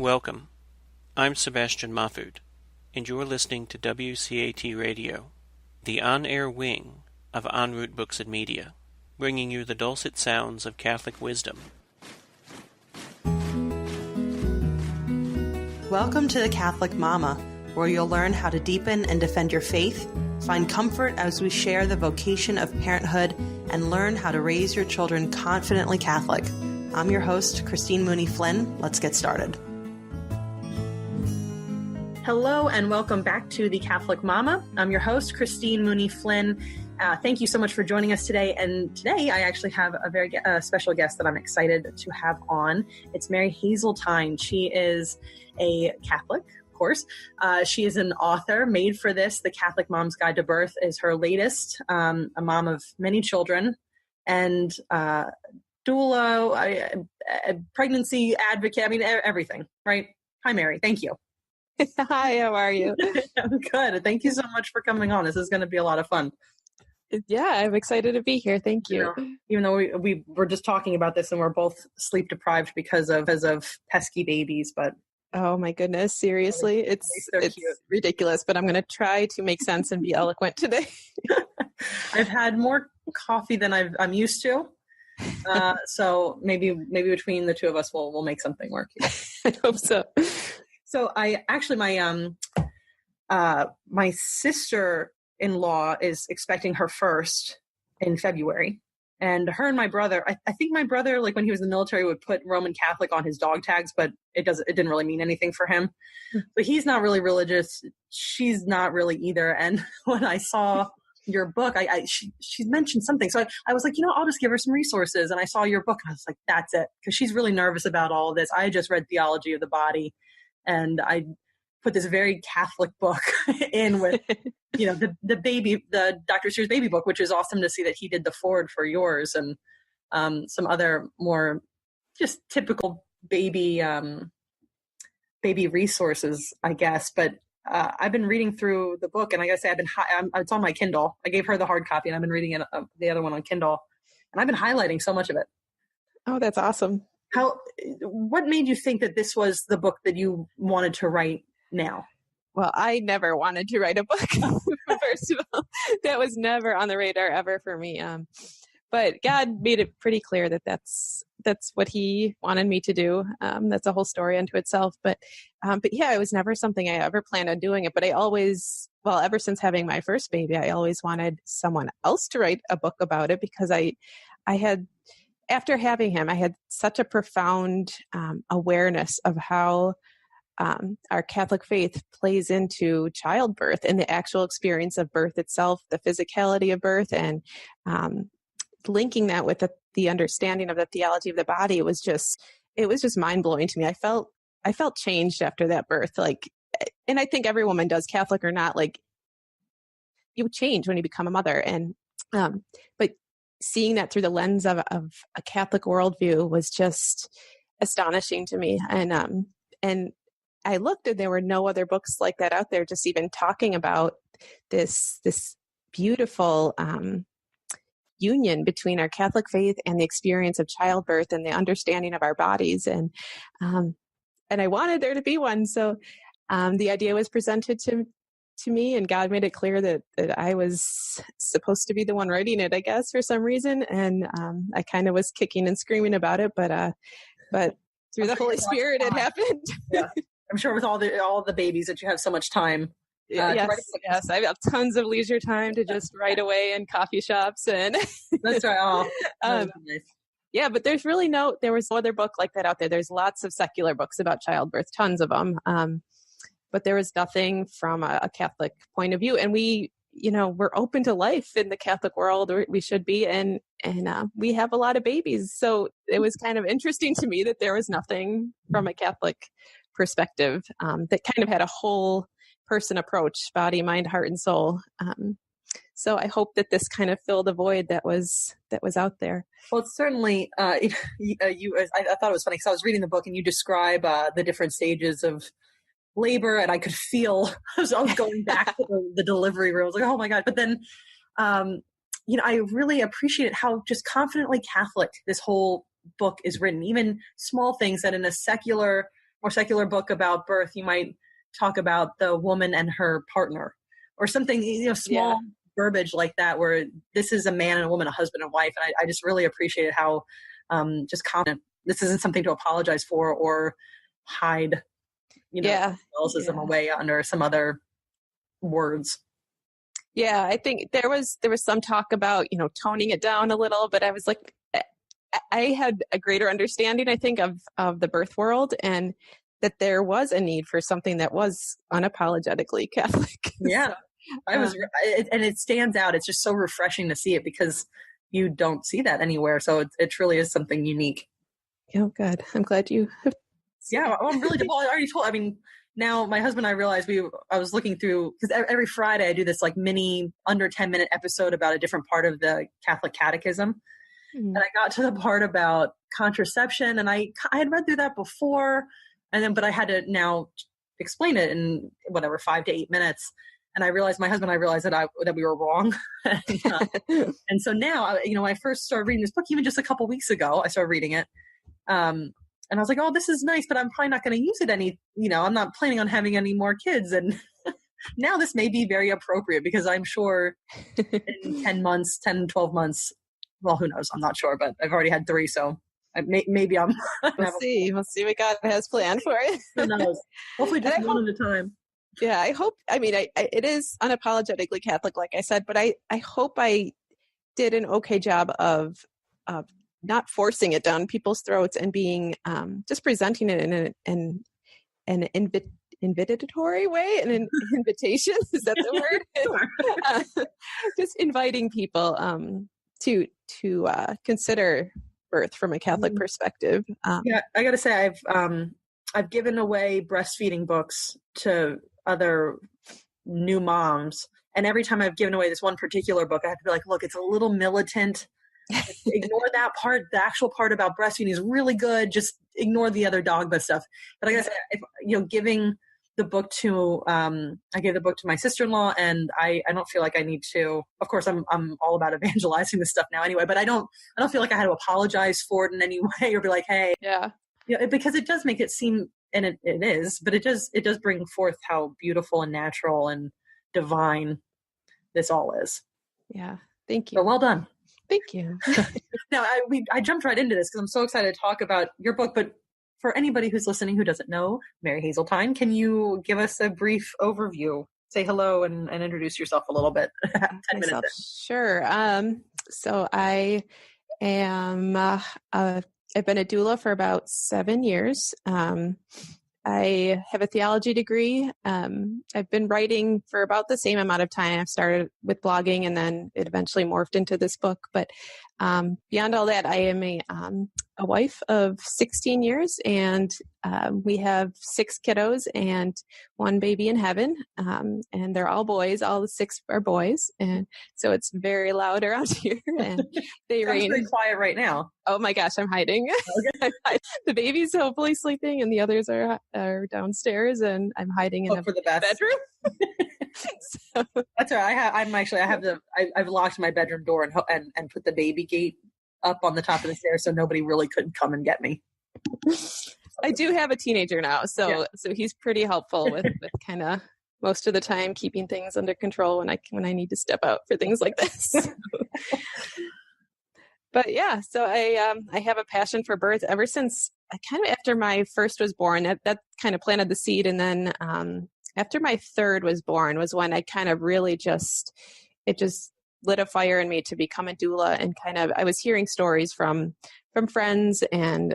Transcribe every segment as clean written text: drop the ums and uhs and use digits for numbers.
Welcome. I'm Sebastian Mahfood, and you're listening to WCAT Radio, the on-air wing of En Route Books and Media, bringing you the dulcet sounds of Catholic wisdom. Welcome to the Catholic Mama, where you'll learn how to deepen and defend your faith, find comfort as we share the vocation of parenthood, and learn how to raise your children confidently Catholic. I'm your host, Christine Mooney-Flynn. Let's get started. Hello and welcome back to the Catholic Mama. I'm your host, Christine Mooney-Flynn. Thank you so much for joining us today. And today I actually have a very special guest that I'm excited to have on. It's Mary Haseltine. She is a Catholic, of course. She is an author. Made for This, The Catholic Mom's Guide to Birth is her latest, a mom of many children, and doula, pregnancy advocate, everything, right? Hi, Mary. Thank you. Hi, how are you? I'm good. Thank you so much for coming on. This is going to be a lot of fun. Yeah, I'm excited to be here. Thank you. Even though we were just talking about this and we're both sleep deprived because of pesky babies, but oh my goodness, seriously, it's ridiculous. But I'm going to try to make sense and be eloquent today. I've had more coffee than I'm used to, so maybe between the two of us we'll make something work. I hope so. So I actually, my sister-in-law is expecting her first in February, and her and my brother, I think my brother, like when he was in the military, would put Roman Catholic on his dog tags, but it didn't really mean anything for him. But he's not really religious. She's not really either. And when I saw your book, she mentioned something. So I was like, I'll just give her some resources. And I saw your book and I was like, that's it. Because she's really nervous about all of this. I just read Theology of the Body. And I put this very Catholic book in with, the Dr. Sears baby book, which is awesome to see that he did the forward for yours, and some other more just typical baby resources, I guess. But I've been reading through the book, and I gotta say, it's on my Kindle. I gave her the hard copy, and I've been reading it, the other one on Kindle, and I've been highlighting so much of it. Oh, that's awesome. What made you think that this was the book that you wanted to write now? Well, I never wanted to write a book. First of all, that was never on the radar ever for me. But God made it pretty clear that that's what He wanted me to do. That's a whole story unto itself. But yeah, it was never something I ever planned on doing it. But I always, ever since having my first baby, I always wanted someone else to write a book about it, because I had. After having him, I had such a profound awareness of how our Catholic faith plays into childbirth and the actual experience of birth itself, the physicality of birth, and linking that with the understanding of the theology of the body. It was just mind blowing to me. I felt changed after that birth, and I think every woman does, Catholic or not. You change when you become a mother, and but seeing that through the lens of a Catholic worldview was just astonishing to me. And I looked, and there were no other books like that out there, just even talking about this beautiful union between our Catholic faith and the experience of childbirth and the understanding of our bodies. And I wanted there to be one. So the idea was presented to me, and God made it clear that I was supposed to be the one writing it, I guess, for some reason. And I kind of was kicking and screaming about it, but through the Holy Spirit, it happened. Yeah. I'm sure with all the babies that you have so much time. Yes, I have tons of leisure time to just write away in coffee shops, and that's right. Oh, nice. Yeah, but there was no other book like that out there. There's lots of secular books about childbirth, tons of them. But there was nothing from a Catholic point of view. And we're open to life in the Catholic world, or we should be, and we have a lot of babies. So it was kind of interesting to me that there was nothing from a Catholic perspective that kind of had a whole person approach, body, mind, heart, and soul. So I hope that this kind of filled a void that was out there. Well, it's certainly, I thought it was funny because I was reading the book and you describe the different stages of labor, and I could feel, I was going back to the delivery room. I was like, oh my God. But then, I really appreciated how just confidently Catholic this whole book is written, even small things that in a secular more secular book about birth, you might talk about the woman and her partner or something, small verbiage like that, where this is a man and a woman, a husband and wife. And I just really appreciated how just confident this isn't something to apologize for or hide, Catholicism away under some other words. Yeah, I think there was some talk about, toning it down a little, but I was like, I had a greater understanding, I think, of the birth world, and that there was a need for something that was unapologetically Catholic. Yeah. So, and it stands out. It's just so refreshing to see it because you don't see that anywhere. So it truly is something unique. Oh, good. I'm glad you. Yeah, I'm really. Well, I already told. I mean, now my husband and I realized I was looking through, because every Friday I do this like mini under 10-minute episode about a different part of the Catholic Catechism. And I got to the part about contraception, and I had read through that before, but I had to now explain it in 5 to 8 minutes. And I realized, my husband and I realized that we were wrong. And so now, when I first started reading this book, even just a couple weeks ago, I started reading it. And I was like, oh, this is nice, but I'm probably not going to use it I'm not planning on having any more kids. And now this may be very appropriate, because I'm sure in 10, 12 months, well, who knows? I'm not sure, but I've already had 3, so maybe I'm. We'll see what God has planned for it. Who knows? Hopefully just one at a time. Yeah, I hope, it is unapologetically Catholic, like I said, but I hope I did an okay job of not forcing it down people's throats and being, just presenting it in an invitatory way, an invitation. Is that the word? Just inviting people to consider birth from a Catholic perspective. Yeah, I got to say, I've given away breastfeeding books to other new moms, and every time I've given away this one particular book, I have to be like, look, it's a little militant. Ignore that part. The actual part about breastfeeding is really good. Just ignore the other dogma stuff. But I guess giving the book to I gave the book to my sister-in-law, and I don't feel like I need to. Of course, I'm all about evangelizing this stuff now anyway. But I don't feel like I had to apologize for it in any way or be like, hey, because it does make it seem, and it is, but it does bring forth how beautiful and natural and divine this all is. Yeah, thank you. So well done. Thank you. Now, I jumped right into this because I'm so excited to talk about your book. But for anybody who's listening who doesn't know Mary Haseltine, can you give us a brief overview? Say hello and introduce yourself a little bit. 10 minutes. Sure. So I am. I've been a doula for about 7 years. I have a theology degree. I've been writing for about the same amount of time. I've started with blogging, and then it eventually morphed into this book. But beyond all that, I am a wife of 16 years, and we have 6 kiddos and 1 baby in heaven. And they're all boys. All the 6 are boys, and so it's very loud around here. And they range. Pretty quiet right now. Oh my gosh, I'm hiding. Okay. The baby's hopefully sleeping, and the others are downstairs, and I'm hiding in the bedroom. So. That's all right. I've locked my bedroom door and put the baby gate up on the top of the stairs so nobody really couldn't come and get me. I do have a teenager now, so he's pretty helpful with kind of most of the time keeping things under control when I need to step out for things like this. But yeah, so I have a passion for birth ever since kind of after my first was born. That kind of planted the seed, and then after my third was born was when I kind of really it just lit a fire in me to become a doula. And kind of I was hearing stories from friends and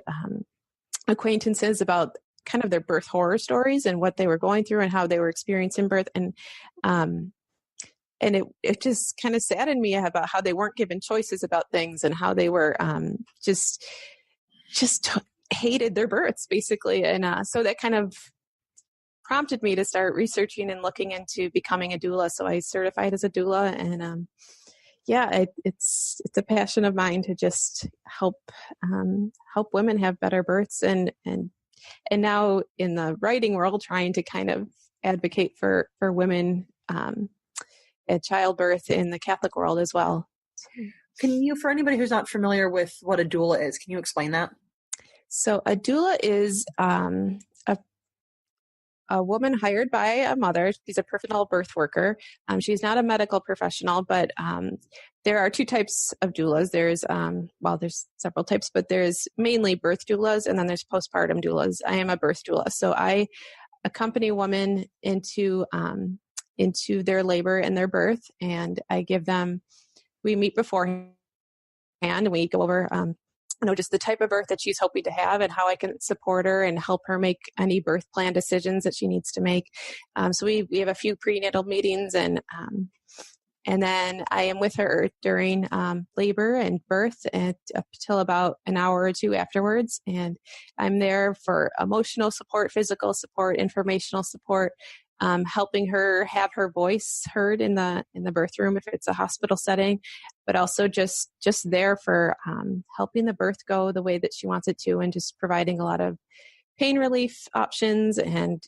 acquaintances about kind of their birth horror stories and what they were going through and how they were experiencing birth, and it just kind of saddened me about how they weren't given choices about things and how they were just hated their births, basically. And so that kind of prompted me to start researching and looking into becoming a doula. So I certified as a doula, and it's a passion of mine to just help women have better births, and now in the writing world, trying to kind of advocate for women at childbirth in the Catholic world as well. Can you, for anybody who's not familiar with what a doula is, can you explain that? So a doula is a a woman hired by a mother. She's a professional birth worker. She's not a medical professional, but there are two types of doulas. There's several types, but there's mainly birth doulas, and then there's postpartum doulas. I am a birth doula, so I accompany women into their labor and their birth, and I give them. We meet beforehand, and we go over just the type of birth that she's hoping to have and how I can support her and help her make any birth plan decisions that she needs to make. So we have a few prenatal meetings, and then I am with her during labor and birth and up till about an hour or two afterwards. And I'm there for emotional support, physical support, informational support, helping her have her voice heard in the birth room if it's a hospital setting, but also just there for helping the birth go the way that she wants it to, and just providing a lot of pain relief options, and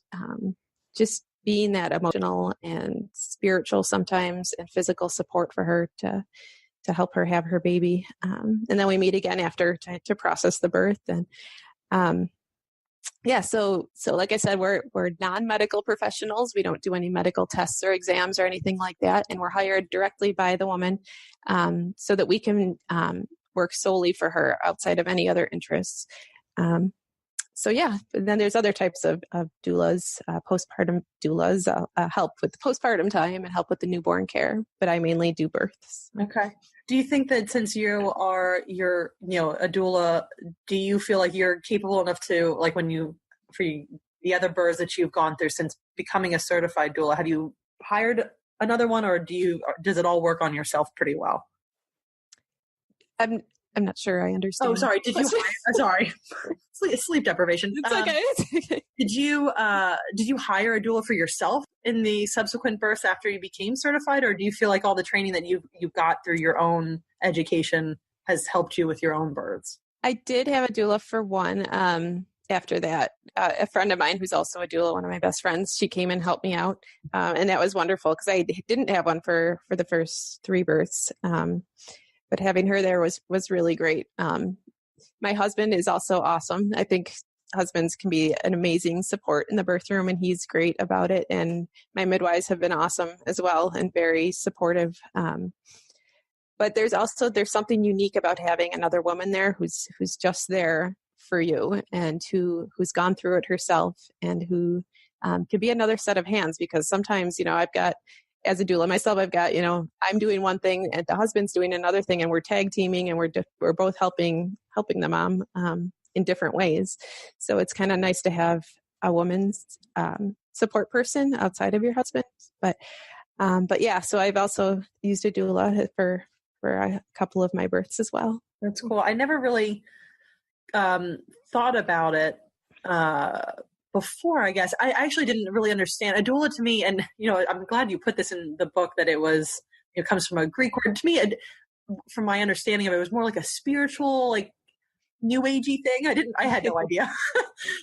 just being that emotional and spiritual sometimes and physical support for her to help her have her baby. And then we meet again after to process the birth. And so like I said, we're non-medical professionals. We don't do any medical tests or exams or anything like that. And we're hired directly by the woman so that we can work solely for her outside of any other interests. But then there's other types of doulas, postpartum doulas, help with the postpartum time and help with the newborn care, but I mainly do births. Okay. Do you think that since you're a doula, do you feel like you're capable enough to, like for the other births that you've gone through since becoming a certified doula, have you hired another one, or does it all work on yourself pretty well? I'm not sure I understand. Oh, sorry. Did you hire? Sorry. Sleep deprivation. It's okay. It's okay. Did you hire a doula for yourself in the subsequent births after you became certified, or do you feel like all the training that you got through your own education has helped you with your own births? I did have a doula for one. After that, a friend of mine who's also a doula, one of my best friends, she came and helped me out, and that was wonderful because I didn't have one for the first 3 births. But having her there was really great. My husband is also awesome. I think husbands can be an amazing support in the birth room, and he's great about it. And my midwives have been awesome as well and very supportive. But there's something unique about having another woman there who's just there for you and who's gone through it herself, and who can be another set of hands, because sometimes, I've got, as a doula myself, I've got, I'm doing one thing and the husband's doing another thing, and we're tag teaming, and we're both helping the mom in different ways. So it's kind of nice to have a woman's support person outside of your husband. But yeah, so I've also used a doula for a couple of my births as well. That's cool. I never really thought about it before, I guess. I actually didn't really understand a doula to me. And, I'm glad you put this in the book, that it comes from a Greek word. To me, from my understanding of it, was more like a spiritual, like new agey thing. I had no idea.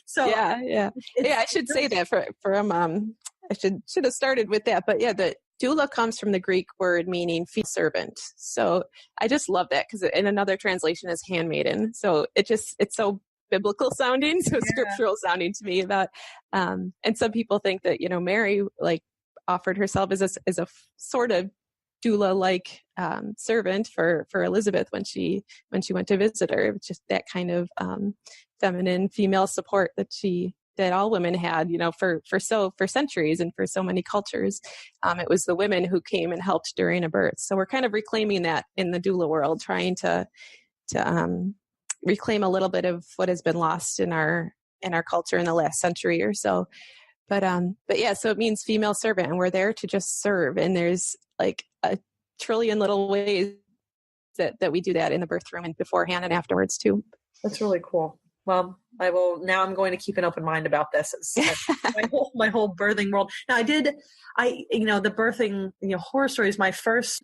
So yeah. I should say that for I should have started with that. But yeah, the doula comes from the Greek word meaning female servant. So I just love that, because in another translation is handmaiden. So it's so biblical sounding, so scriptural sounding to me. About and some people think that Mary offered herself as a sort of doula like servant for Elizabeth when she went to visit her. Just that kind of feminine female support that all women had, for centuries and for so many cultures. It was the women who came and helped during a birth. So we're kind of reclaiming that in the doula world, trying to reclaim a little bit of what has been lost in our culture in the last century or so. But yeah, so it means female servant, and we're there to just serve. And there's like a trillion little ways that we do that in the birth room and beforehand and afterwards too. That's really cool. Well, I'm going to keep an open mind about this. My whole birthing world. Now the birthing, horror stories, my first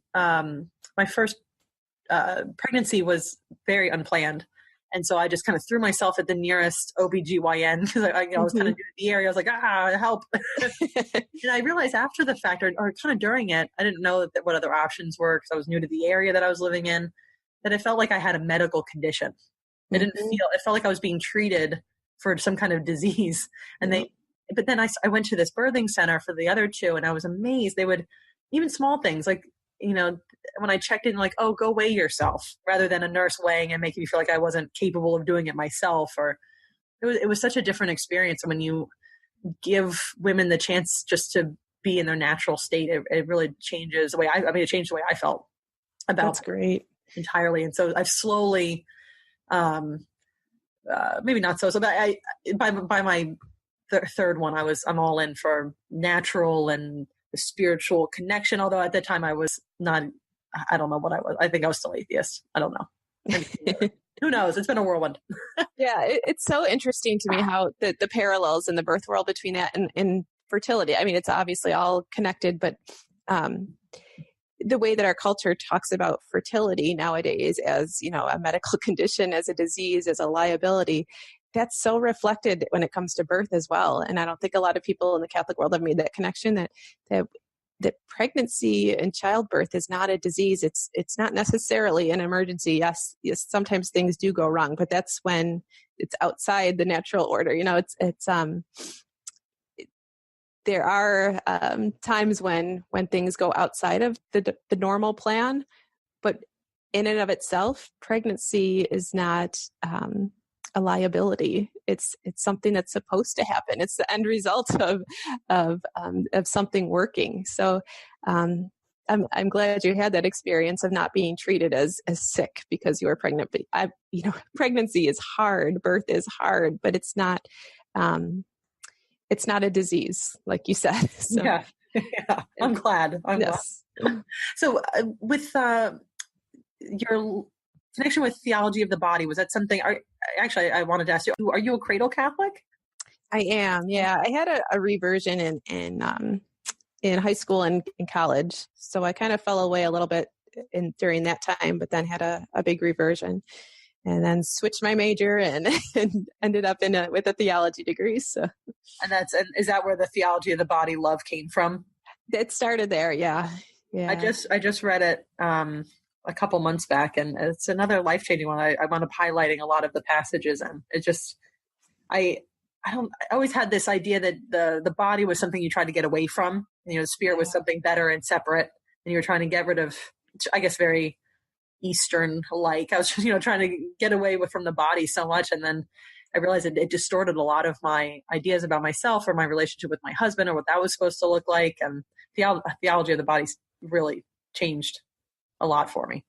pregnancy was very unplanned. And so I just kind of threw myself at the nearest OBGYN because I was kind of new to the area. I was like, help. And I realized after the fact, or kind of during it, I didn't know what other options were because I was new to the area that I was living in, that it felt like I had a medical condition. It felt like I was being treated for some kind of disease. And but then I went to this birthing center for the other two, and I was amazed. They would, even small things like, when I checked in, like, oh, go weigh yourself, rather than a nurse weighing and making me feel like I wasn't capable of doing it myself. Or it was such a different experience. And when you give women the chance just to be in their natural state, it really changes the way it changed the way I felt about That's great. entirely. And so I've slowly, maybe not so, but by my third one, I'm all in for natural and the spiritual connection. Although at that time I was not, I don't know what I was. I think I was still atheist. I don't know. Who knows? It's been a whirlwind. Yeah. It's so interesting to me how the parallels in the birth world between that and fertility. I mean, it's obviously all connected, but, the way that our culture talks about fertility nowadays as, a medical condition, as a disease, as a liability, that's so reflected when it comes to birth as well. And I don't think a lot of people in the Catholic world have made that connection that pregnancy and childbirth is not a disease. It's not necessarily an emergency. Yes, sometimes things do go wrong, but that's when it's outside the natural order. There are times when things go outside of the normal plan, but in and of itself, pregnancy is not a liability. It's something that's supposed to happen. It's the end result of something working. So I'm glad you had that experience of not being treated as sick because you were pregnant. But pregnancy is hard, birth is hard, but it's not. It's not a disease, like you said. So, yeah. I'm glad. Yes. Glad. So with your connection with theology of the body, was that something, I wanted to ask you, are you a cradle Catholic? I am. Yeah. I had a reversion in high school and in college. So I kind of fell away a little bit during that time, but then had a big reversion. And then switched my major and ended up with a theology degree. So, and is that where the theology of the body love came from? It started there. Yeah. I just read it a couple months back, and it's another life-changing one. I wound up highlighting a lot of the passages, and it just, I always had this idea that the body was something you tried to get away from. The spirit was something better and separate, and you were trying to get rid of, I guess, very Eastern like. I was just, trying to get away from the body so much. And then I realized it distorted a lot of my ideas about myself or my relationship with my husband or what that was supposed to look like. And theology of the body really changed a lot for me.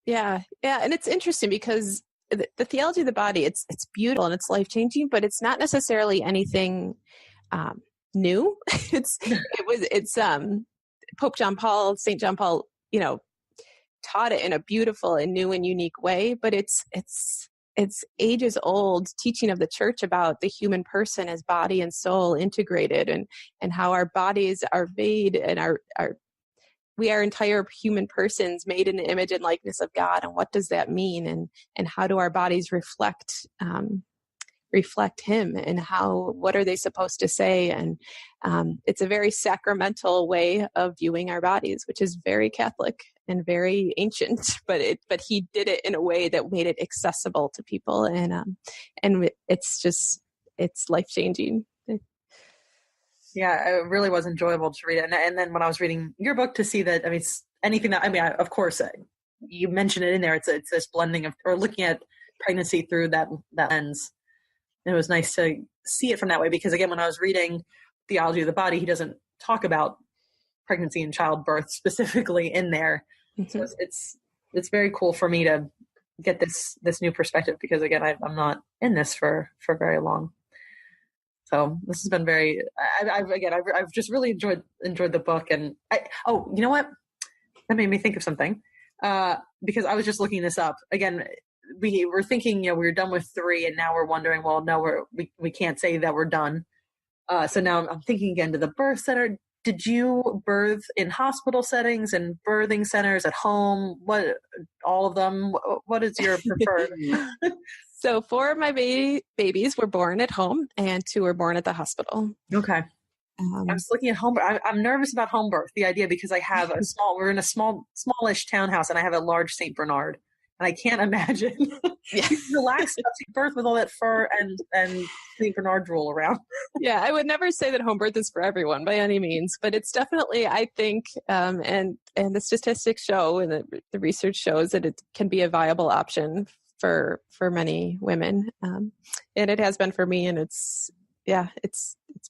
Yeah. Yeah. And it's interesting because the theology of the body, it's beautiful and it's life-changing, but it's not necessarily anything new. It's St. John Paul, taught it in a beautiful and new and unique way, but it's ages old teaching of the church about the human person as body and soul integrated, and how our bodies are made and we are entire human persons made in the image and likeness of God. And what does that mean? And how do our bodies reflect him, and what are they supposed to say? And it's a very sacramental way of viewing our bodies, which is very Catholic and very ancient, but he did it in a way that made it accessible to people. And it's life-changing. Yeah, it really was enjoyable to read it. And then when I was reading your book, to see that, anything that, of course, you mentioned it in there. It's this blending of, or looking at pregnancy through that lens. And it was nice to see it from that way, because again, when I was reading Theology of the Body, he doesn't talk about pregnancy and childbirth specifically in there. Mm-hmm. So it's very cool for me to get this new perspective, because again, I'm not in this for very long. So this has been very, I've just really enjoyed the book. And you know what? That made me think of something, because I was just looking this up again. We were thinking, we were done with 3, and now we're wondering, well, no, we can't say that we're done. So now I'm thinking again to the birth center. Did you birth in hospital settings and birthing centers at home? What, all of them? What is your preferred? So 4 of my babies were born at home, and 2 were born at the hospital. Okay. I was looking at home birth. I'm nervous about home birth, the idea, because I have we're in a smallish townhouse, and I have a large St. Bernard. I can't imagine relaxed after birth with all that fur and St. Bernard drool around. Yeah, I would never say that home birth is for everyone by any means, but it's definitely, I think, and the statistics show and the research shows that it can be a viable option for many women, and it has been for me. And it's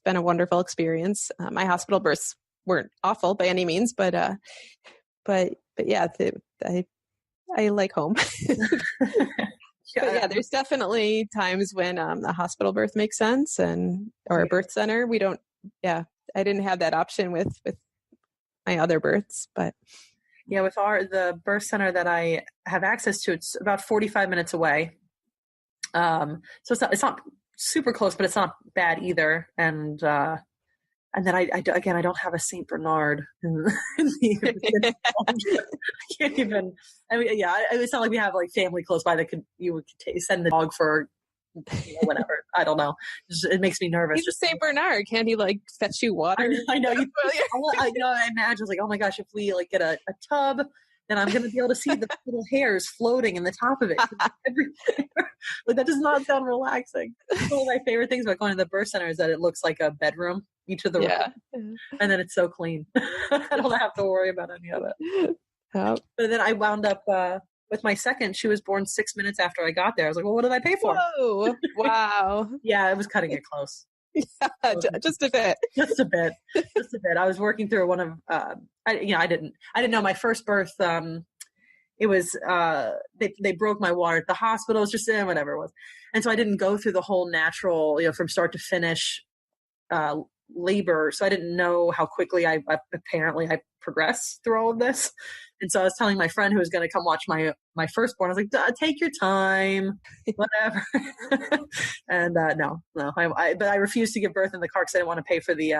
been a wonderful experience. My hospital births weren't awful by any means, but yeah, I like home. But yeah, there's definitely times when a hospital birth makes sense or a birth center. I didn't have that option with my other births, but yeah, with the birth center that I have access to, it's about 45 minutes away. So it's not super close, but it's not bad either. And then I don't have a St. Bernard. I can't even. I mean, yeah, it's not like we have like family close by that you would send the dog for whatever. I don't know. It makes me nervous. He's a St. Bernard. Can't he like fetch you water? I know. I imagine like, oh my gosh, if we like get a tub, then I'm going to be able to see the little hairs floating in the top of it. Like that does not sound relaxing. One of my favorite things about going to the birth center is that it looks like a bedroom, each of the rooms, and then it's so clean. I don't have to worry about any of it. Oh. But then I wound up with my second. She was born 6 minutes after I got there. I was like, well, what did I pay for? Whoa! Wow. Yeah, it was cutting it close. Yeah, just a bit. Just a bit. I was working through one of, I didn't know my first birth. It was, they broke my water at the hospital. It was just whatever it was. And so I didn't go through the whole natural, from start to finish, labor. So I didn't know how quickly I progressed through all of this. And so I was telling my friend who was going to come watch my firstborn, I was like, take your time, whatever. And no, but I refused to give birth in the car because I didn't want to pay for the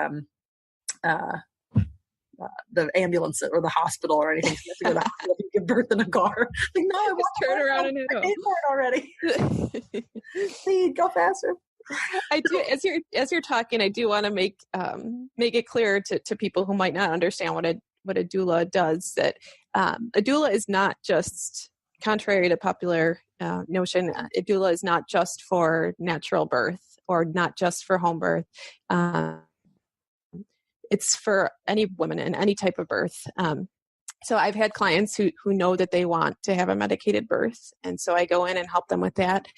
ambulance or the hospital or anything. So you have to go to the hospital and give birth in a car. Like, no, I want to turn around and I paid for it already. Please go faster. I do. As you're talking, I do want to make it clear to people who might not understand what a doula does, that a doula is not just, contrary to popular notion, a doula is not just for natural birth or not just for home birth. It's for any woman in any type of birth. So I've had clients who know that they want to have a medicated birth, and so I go in and help them with that.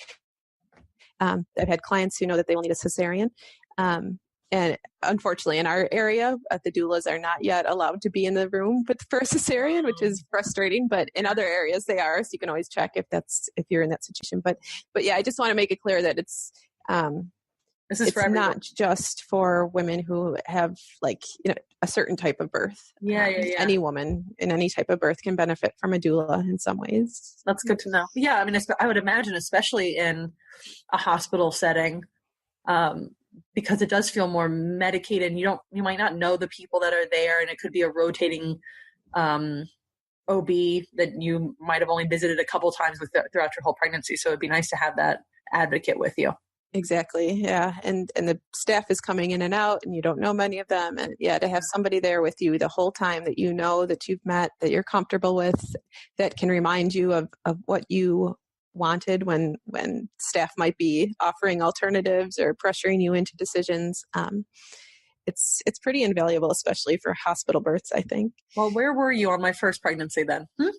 I've had clients who know that they will need a cesarean. And unfortunately, in our area, the doulas are not yet allowed to be in the room for a cesarean, which is frustrating. But in other areas, they are. So you can always check if you're in that situation. But yeah, I just want to make it clear that it's not just for women who have a certain type of birth. Yeah. Any woman in any type of birth can benefit from a doula in some ways. That's good to know. Yeah, I mean, I would imagine, especially in a hospital setting, because it does feel more medicated, and you might not know the people that are there, and it could be a rotating OB that you might have only visited a couple times throughout your whole pregnancy. So it'd be nice to have that advocate with you. Exactly. Yeah. And the staff is coming in and out, and you don't know many of them. And to have somebody there with you the whole time that that you've met, that you're comfortable with, that can remind you of what you wanted when staff might be offering alternatives or pressuring you into decisions. It's pretty invaluable, especially for hospital births, I think. Well, where were you on my first pregnancy then? I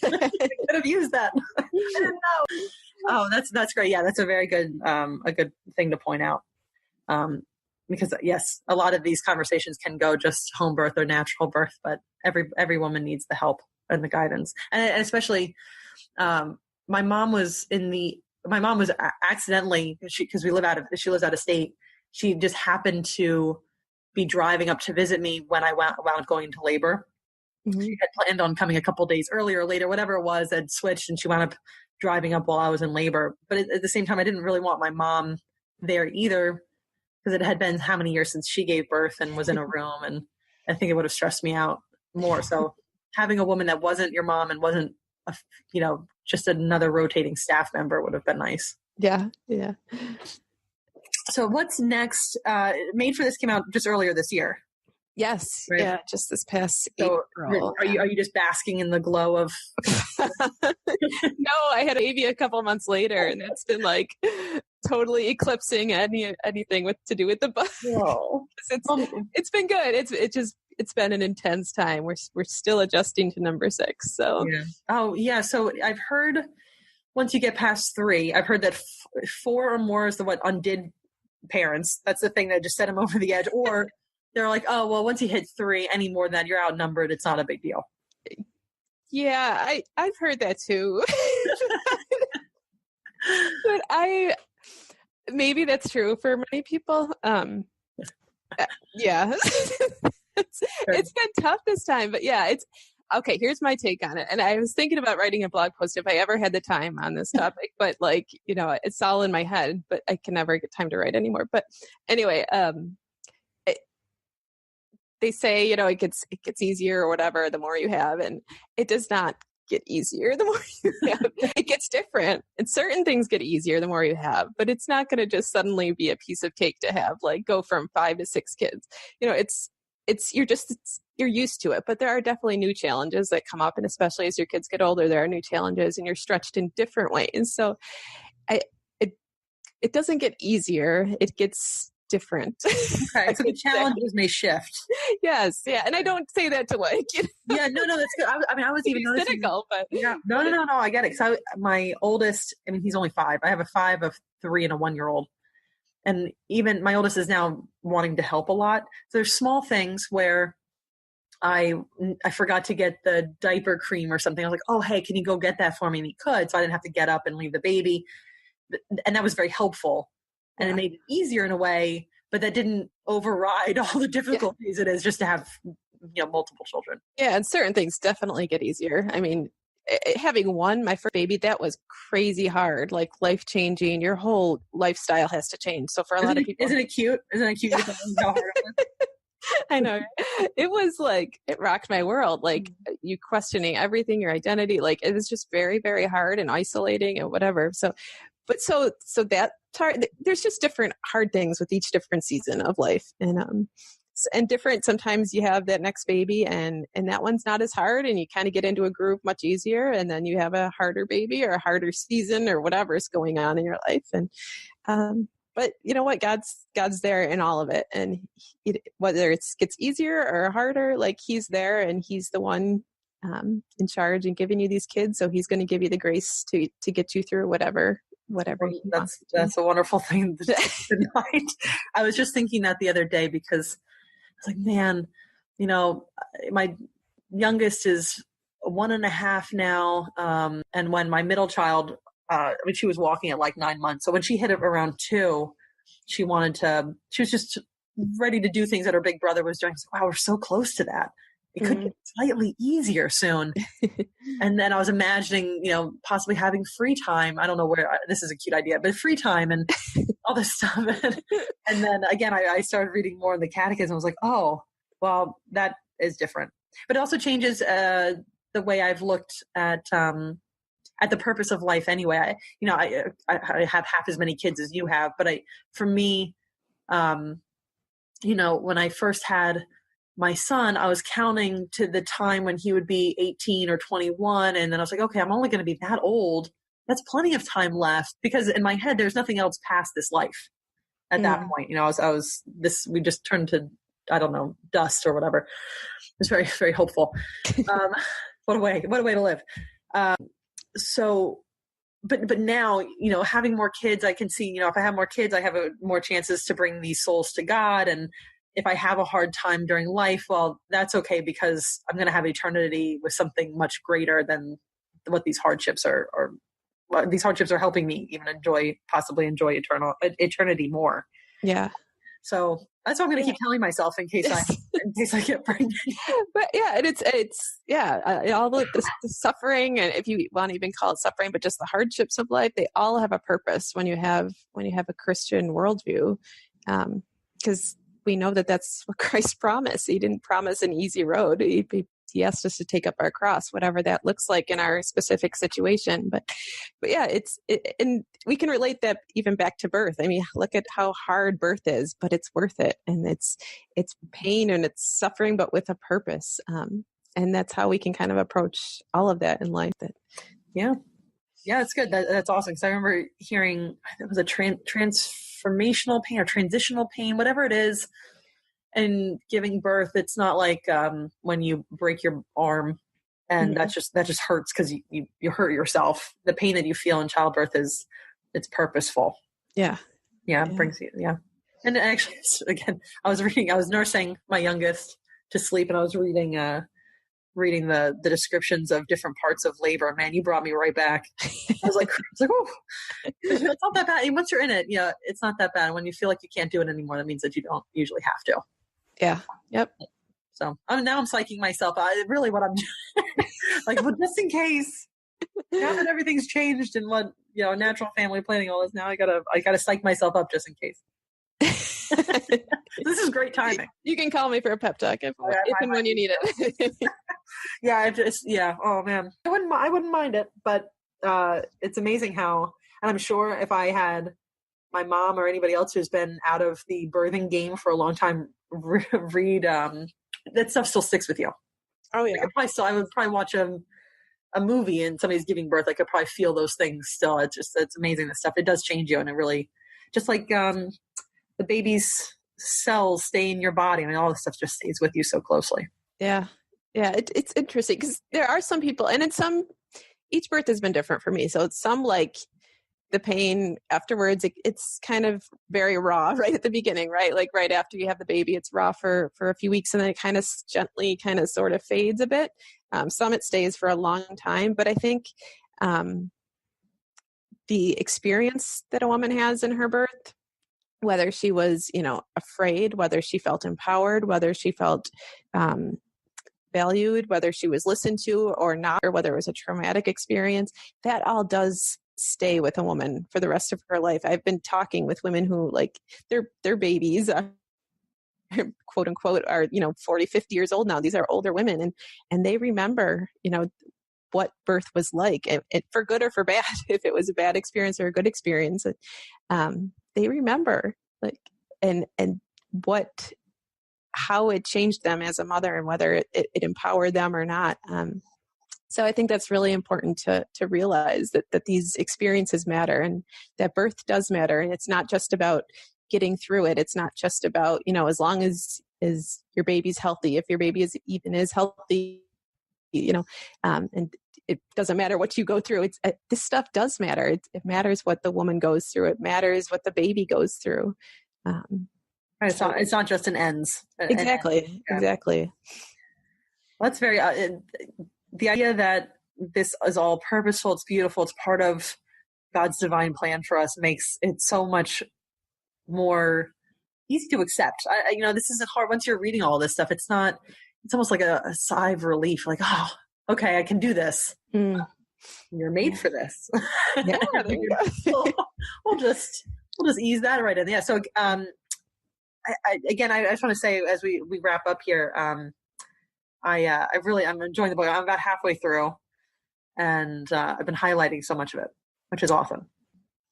could have used that. I didn't know. Oh, that's great. Yeah, that's a very good a good thing to point out. Because yes, a lot of these conversations can go just home birth or natural birth, but every woman needs the help and the guidance, and especially my mom was accidentally, because she lives out of state. She just happened to be driving up to visit me when I wound going into labor. Mm-hmm. She had planned on coming a couple days earlier or later, whatever it was, had switched, and she wound up driving up while I was in labor. But at the same time, I didn't really want my mom there either, because it had been how many years since she gave birth and was in a room, and I think it would have stressed me out more. So having a woman that wasn't your mom and wasn't just another rotating staff member would have been nice. Yeah. So what's next? Made for This came out just earlier this year. Yes. Right. Yeah. Just this past So April. are you just basking in the glow of? No, I had a baby a couple months later, and it's been like totally eclipsing anything to do with the book. Whoa. It's been good. It's been an intense time. We're still adjusting to number 6. So yeah. Oh yeah. So I've heard once you get past 3, I've heard that 4 or more is the undid parents. That's the thing that just set them over the edge. Or they're like, oh well, once you hit 3, any more than that, you're outnumbered. It's not a big deal. Yeah, I've heard that too. But maybe that's true for many people. Yeah. It's been tough this time, but yeah, it's okay. Here's my take on it. And I was thinking about writing a blog post if I ever had the time on this topic, but like, it's all in my head, but I can never get time to write anymore. But anyway, they say, it gets easier or whatever, the more you have, and it does not get easier the more you have. It gets different, and certain things get easier the more you have, but it's not going to just suddenly be a piece of cake to have, like go from 5 to 6 kids. You're used to it, but there are definitely new challenges that come up, and especially as your kids get older, there are new challenges, and you're stretched in different ways. So it doesn't get easier, it gets different. Okay, so the challenges may shift. Yes, yeah, and I don't say that to Yeah, no, that's good. I was even noticing. Cynical, but yeah, no, I get it. So my oldest, he's only 5. I have a 5, a 3, and a 1-year-old, and even my oldest is now wanting to help a lot. So there's small things where I forgot to get the diaper cream or something. I was like, oh, hey, can you go get that for me? And he could, so I didn't have to get up and leave the baby, and that was very helpful. And it made it easier in a way, but that didn't override all the difficulties it is just to have, multiple children. Yeah, and certain things definitely get easier. I mean, having my first baby, that was crazy hard, like life-changing. Your whole lifestyle has to change. So for a lot of people... Isn't it cute? Isn't it cute? How hard it was? I know. It was like, it rocked my world. Like you questioning everything, your identity, like it was just very, very hard and isolating and whatever. So that there's just different hard things with each different season of life, and different. Sometimes you have that next baby and that one's not as hard, and you kind of get into a groove much easier, and then you have a harder baby or a harder season or whatever is going on in your life. And but you know what, God's there in all of it, and whether it gets easier or harder, like He's there, and He's the one in charge and giving you these kids, so He's going to give you the grace to get you through whatever. That's a wonderful thing tonight. I was just thinking that the other day because I was like, man, my youngest is 1.5 now, and when my middle child, she was walking at like 9 months. So when she hit it around 2, she was just ready to do things that her big brother was doing. So, wow, we're so close to that. It could get slightly easier soon. And then I was imagining, possibly having free time. I don't know where this is a cute idea, but free time and all this stuff. And then again, I started reading more in the catechism. I was like, oh, well, that is different. But it also changes the way I've looked at the purpose of life anyway. I have half as many kids as you have, but for me, when I first had my son, I was counting to the time when he would be 18 or 21. And then I was like, okay, I'm only going to be that old. That's plenty of time left, because in my head, there's nothing else past this life at that point. We just turned to, I don't know, dust or whatever. It's very, very hopeful. What a way to live. But now, having more kids, I can see, if I have more kids, I have more chances to bring these souls to God. And if I have a hard time during life, well, that's okay, because I'm going to have eternity with something much greater than what these hardships are. These hardships are helping me even possibly enjoy eternity more. Yeah. So that's what I'm going to keep telling myself in case I get pregnant. But yeah, and it's all the suffering, and if you want to even call it suffering, but just the hardships of life, they all have a purpose when you have a Christian worldview, because we know that that's what Christ promised. He didn't promise an easy road. He he asked us to take up our cross, whatever that looks like in our specific situation. But yeah, and we can relate that even back to birth. I mean, look at how hard birth is, but it's worth it. And it's pain and it's suffering, but with a purpose. And that's how we can kind of approach all of that in life. Yeah, it's good. That's awesome. Because I remember hearing it was a transformational pain or transitional pain, whatever it is. And giving birth, it's not like when you break your arm, and that just hurts because you hurt yourself. The pain that you feel in childbirth it's purposeful. Yeah, it brings you. Yeah, and actually, again, I was nursing my youngest to sleep, and I was reading the descriptions of different parts of labor. Man, you brought me right back. I was like, oh, it's not that bad. And once you're in it, it's not that bad. When you feel like you can't do it anymore, that means that you don't usually have to. Yeah. Yep. So now I'm psyching myself out. Really what I'm like, well, just in case, now that everything's changed and what, natural family planning, all this, now I gotta psych myself up just in case. This is great timing. You can call me for a pep talk if and when you need it. Oh man, I wouldn't mind it, but it's amazing how, and I'm sure if I had my mom or anybody else who's been out of the birthing game for a long time read that stuff still sticks with you. Oh yeah. I would probably watch a movie and somebody's giving birth. I could probably feel those things still. It's amazing, the stuff. It does change you, and it really, just like the baby's cells stay in your body. I mean, all this stuff just stays with you so closely. Yeah. It's interesting because there are some people, and each birth has been different for me. So it's some like the pain afterwards, it's kind of very raw right at the beginning, right? Like right after you have the baby, it's raw for a few weeks, and then it kind of gently kind of sort of fades a bit. Some it stays for a long time, but I think the experience that a woman has in her birth, whether she was, afraid, whether she felt empowered, whether she felt valued, whether she was listened to or not, or whether it was a traumatic experience, that all does stay with a woman for the rest of her life. I've been talking with women who like their babies quote unquote are 40, 50 years old now. These are older women, and they remember what birth was like, it for good or for bad. If it was a bad experience or a good experience, they remember like and how it changed them as a mother, and whether it empowered them or not. So I think that's really important to realize that these experiences matter, and that birth does matter. And it's not just about getting through it. It's not just about, as long as your baby's healthy, if your baby is healthy, and it doesn't matter what you go through. This stuff does matter. It matters what the woman goes through. It matters what the baby goes through. It's not just an ends. Exactly. Exactly. Well, that's very, the idea that this is all purposeful, it's beautiful, it's part of God's divine plan for us makes it so much more easy to accept. This isn't hard. Once you're reading all this stuff, it's almost like a sigh of relief, like, oh, okay, I can do this. You're made for this. Yeah, there you go. we'll just ease that right in. Yeah. So, I just want to say, as we wrap up here, I'm enjoying the book. I'm about halfway through, and I've been highlighting so much of it, which is awesome.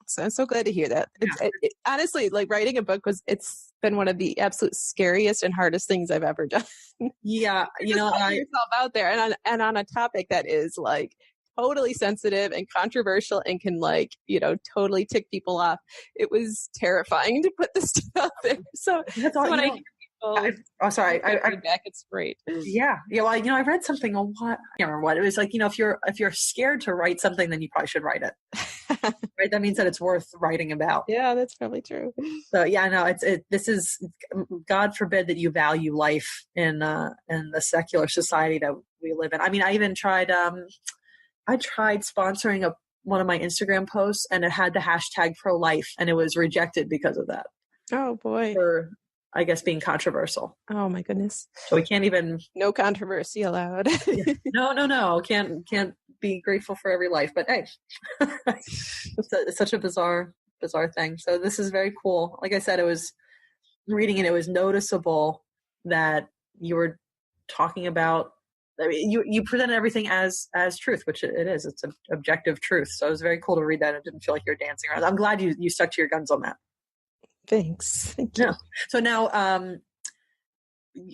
So I'm so glad to hear that. It, honestly, like writing a book it's been one of the absolute scariest and hardest things I've ever done. Yeah. Yourself out there and on a topic that is like totally sensitive and controversial and can totally tick people off. It was terrifying to put this stuff out there. So when I hear people back, it's great. Yeah. Well, I read something a lot. I can't remember what it was like. If you're scared to write something, then you probably should write it. Right? That means that it's worth writing about. Yeah, that's probably true. So yeah, no, this is, God forbid that you value life in the secular society that we live in. I mean, I even tried. I tried sponsoring one of my Instagram posts, and it had the hashtag pro-life, and it was rejected because of that. Oh boy. For, I guess, being controversial. Oh my goodness. So we can't even. No controversy allowed. No. Can't be grateful for every life, but hey, it's such a bizarre thing. So this is very cool. Like I said, it was reading it. It was noticeable that you were talking about I mean, you presented everything as truth, which it is. It's an objective truth. So it was very cool to read that. It didn't feel like you were dancing around. I'm glad you stuck to your guns on that. Thanks. Thank you. Yeah. So now, I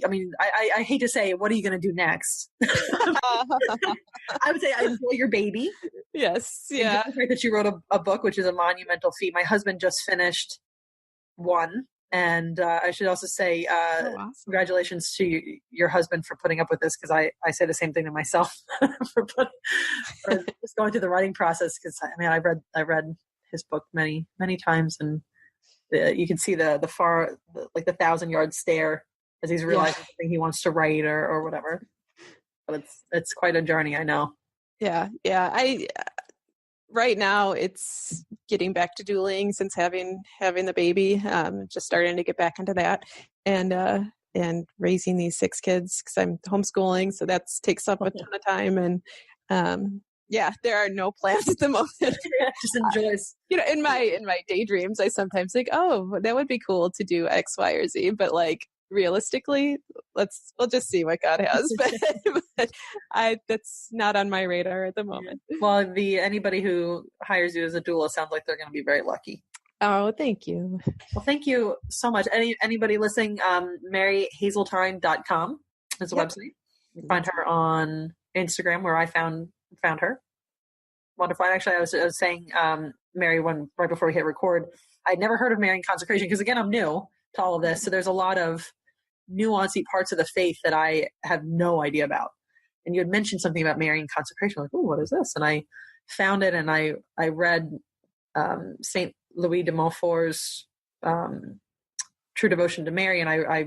mean, I hate to say, what are you going to do next? I would say I enjoy your baby. Yes. Yeah. The fact that you wrote a book, which is a monumental feat. My husband just finished one. And I should also say, awesome. Congratulations to your husband for putting up with this, because I say the same thing to myself for just going through the writing process. Because I mean, I read his book many times, and you can see the 1,000-yard stare as he's realizing something he wants to write or whatever. But it's quite a journey, I know. Yeah. Right now, it's getting back to dueling since having the baby. Just starting to get back into that, and raising these 6 kids because I'm homeschooling, so that takes up a ton of time. And there are no plans at the moment. Just enjoys. In my daydreams, I sometimes think, oh, that would be cool to do X, Y, or Z, but like realistically, we'll just see what God has. But that's not on my radar at the moment. Well, anybody who hires you as a doula sounds like they're going to be very lucky. Oh, thank you. Well, thank you so much. Anybody listening, MaryHaseltine.com is the website. You can find her on Instagram, where I found her. Wonderful. And actually, I was saying, Mary, right before we hit record, I'd never heard of Marian consecration because, again, I'm new to all of this. So there's a lot of nuancey parts of the faith that I have no idea about. And you had mentioned something about Marian consecration. I'm like, oh, what is this? And I found it, and I read St. Louis de Montfort's True Devotion to Mary, and I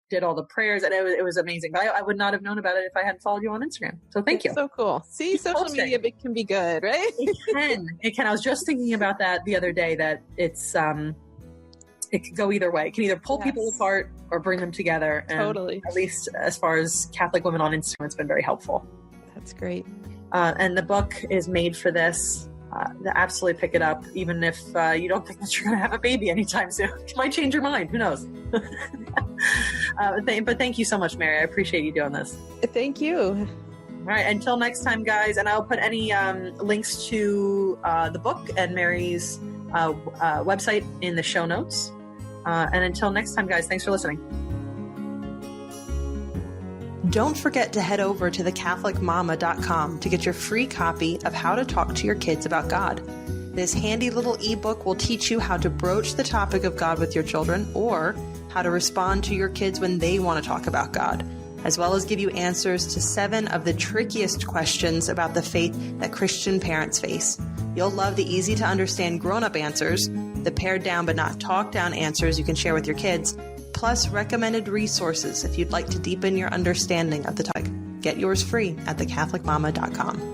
did all the prayers, and it was amazing. But I would not have known about it if I hadn't followed you on Instagram. So thank you. So cool. See, social media can be good, right? It can. I was just thinking about that the other day, that it could go either way. It can either pull people apart or bring them together. And totally. At least as far as Catholic women on Instagram, it's been very helpful. That's great. And the book is made for this. Absolutely pick it up, even if you don't think that you're going to have a baby anytime soon. You might change your mind. Who knows? But thank you so much, Mary. I appreciate you doing this. Thank you. All right. Until next time, guys. And I'll put any links to the book and Mary's website in the show notes. And until next time, guys, thanks for listening. Don't forget to head over to thecatholicmama.com to get your free copy of How to Talk to Your Kids About God. This handy little ebook will teach you how to broach the topic of God with your children, or how to respond to your kids when they want to talk about God, as well as give you answers to 7 of the trickiest questions about the faith that Christian parents face. You'll love the easy to understand grown-up answers, the pared down but not talked down answers you can share with your kids, plus recommended resources if you'd like to deepen your understanding of the topic. Get yours free at thecatholicmama.com.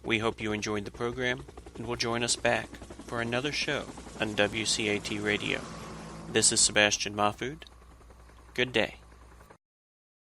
We hope you enjoyed the program and will join us back for another show on WCAT Radio. This is Sebastian Mahfood. Good day.